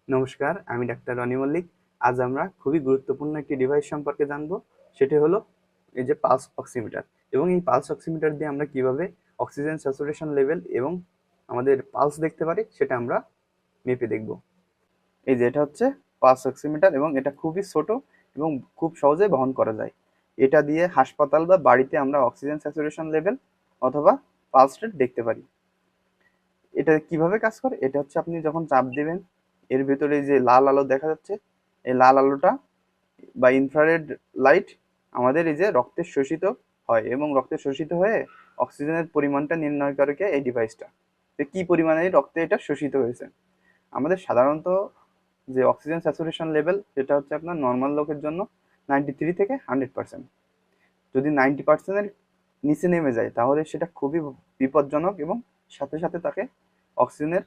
নমস্কার, আমি ডাক্তার রনি মল্লিক। আজ আমরা খুবই গুরুত্বপূর্ণ একটি ডিভাইস সম্পর্কে জানবো। সেটি হলো এই যে পালস অক্সিমিটার। এবং এই পালস অক্সিমিটার দিয়ে আমরা কিভাবে অক্সিজেন স্যাচুরেশন লেভেল এবং আমাদের পালস দেখতে পারি সেটা আমরা মেপে দেখব। এই যে এটা হচ্ছে পালস অক্সিমিটার এবং এটা খুবই ছোট এবং খুব সহজে বহন করা যায়। এটা দিয়ে হাসপাতাল বা বাড়িতে আমরা অক্সিজেন স্যাচুরেশন লেভেল অথবা পালস রেট দেখতে পারি। এটা কিভাবে কাজ করে? এটা হচ্ছে আপনি যখন চাপ দিবেন, এর ভেতরে যে লাল আলো দেখা যাচ্ছে, এই লাল আলোটা বা ইনফ্রারেড লাইট আমাদের এই যে রক্তে শোষিত হয় এবং রক্তে শোষিত হয়ে অক্সিজেনের পরিমাণটা নির্ণয় করে কে এই ডিভাইসটা, যে কি পরিমাণে রক্তে এটা শোষিত হয়েছে। আমাদের সাধারণত যে অক্সিজেন স্যাচুরেশন লেভেল সেটা হচ্ছে আপনার নর্মাল লোকের জন্য 93 থেকে 100%। যদি 90%-এর নিচে নেমে যায় তাহলে সেটা খুবই বিপজ্জনক এবং সাথে সাথে তাকে অক্সিজেনের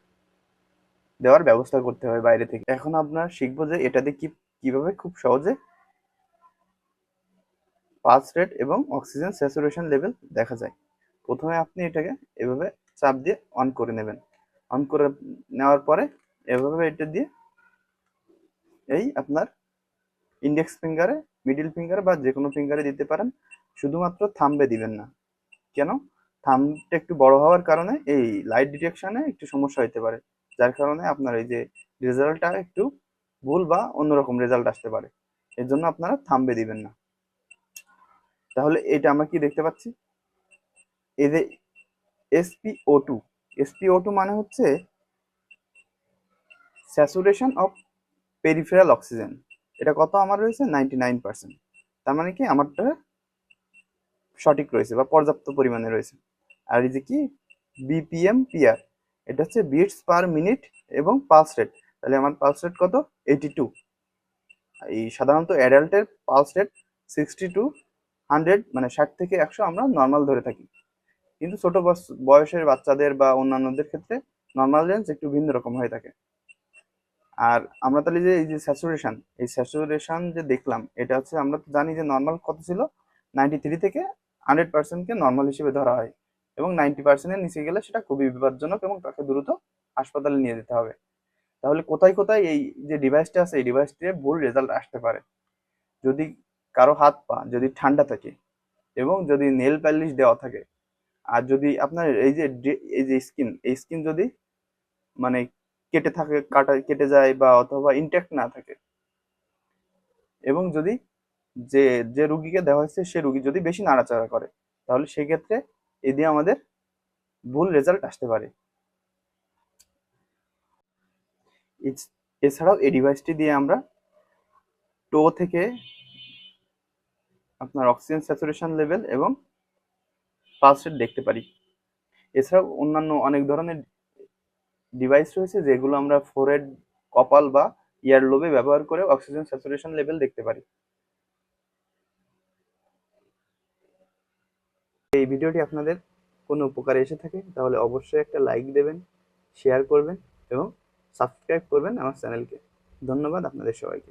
দেওয়ার ব্যবস্থা করতে হবে বাইরে থেকে। এখন আমরা শিখবো যে এটা দিয়ে কিভাবে খুব সহজে পালস রেট এবং অক্সিজেন স্যাচুরেশন লেভেল দেখা যায়। প্রথমে আপনি এটাকে এভাবে চাপ দিয়ে অন করে নেবেন। অন করে নেওয়ার পরে এভাবে এটা দিয়ে এই আপনার ইন্ডেক্স ফিঙ্গারে, মিডিল ফিঙ্গারে বা যে কোনো ফিঙ্গারে দিতে পারেন। শুধুমাত্র থাম্বে দিবেন না। কেন? থাম্বটা একটু বড় হওয়ার কারণে এই লাইট ডিটেকশনে একটু সমস্যা হতে পারে, যার কারণে আপনার এই যে রেজাল্টটা একটু ভুল বা অন্যরকম রেজাল্ট আসতে পারে। এর জন্য আপনারা থাম্বে দিবেন না। তাহলে এটা আমরা কি দেখতে পাচ্ছি? এই যে SpO2, SpO2 মানে হচ্ছে স্যাচুরেশন অফ পেরিফেরাল অক্সিজেন। এটা কত আমার রয়েছে? 99%। তার মানে কি আমারটা সঠিক রয়েছে বা পর্যাপ্ত পরিমাণে রয়েছে। আর এই যে কি BPM/PR, এটা হচ্ছে বিটস পার মিনিট এবং পালস রেট। তাহলে আমার পালস রেট কত? 82। এই সাধারণত অ্যাডাল্টের পালস রেট 60 টু 100, মানে 60 থেকে 100 আমরা নর্মাল ধরে থাকি। কিন্তু ছোট বয়সের বাচ্চাদের বা অন্যান্যদের ক্ষেত্রে নর্মাল রেঞ্জ একটু ভিন্ন রকম হয়ে থাকে। আর আমরা তাহলে যে এই যে স্যাচুরেশন, এই স্যাচুরেশন যে দেখলাম, এটা হচ্ছে আমরা তো জানি যে নর্মাল কত ছিল, 93 থেকে 100%কে নর্মাল হিসেবে ধরা হয় এবং 90%-এর নিচে গেলে সেটা খুবই বিপজ্জনক এবং তাকে দ্রুত হাসপাতালে নিয়ে যেতে হবে। তাহলে কোথায় কোথায় এই যে ডিভাইসটা আছে এই ডিভাইসটি ভুল রেজাল্ট আসতে পারে? যদি কারো হাত পা যদি ঠান্ডা থাকে এবং যদি নেল পালিশ দেওয়া থাকে, আর যদি আপনার এই যে স্কিন, এই স্কিন যদি মানে কেটে যায় বা অথবা ইনট্যাক্ট না থাকে, এবং যদি যে যে রুগীকে দেওয়া হয়েছে সে রুগী যদি বেশি নাড়াচাড়া করে, তাহলে সেক্ষেত্রে এ দিয়ে আমাদের ভুল রেজাল্ট আসতে পারে। এছাড়াও এই ডিভাইসটি দিয়ে আমরা টো থেকে আপনার অক্সিজেন স্যাচুরেশন লেভেল এবং পালস রেট দেখতে পারি। এছাড়াও অন্যান্য অনেক ধরনের ডিভাইস রয়েছে যেগুলো আমরা ফোরহেড, কপাল বা ইয়ার লোবে ব্যবহার করে অক্সিজেন স্যাচুরেশন লেভেল দেখতে পারি। এই ভিডিওটি আপনাদের কোনো উপকারে এসে থাকে তাহলে অবশ্যই একটা লাইক দেবেন, শেয়ার করবেন এবং সাবস্ক্রাইব করবেন আমার চ্যানেলকে। ধন্যবাদ আপনাদের সবাইকে।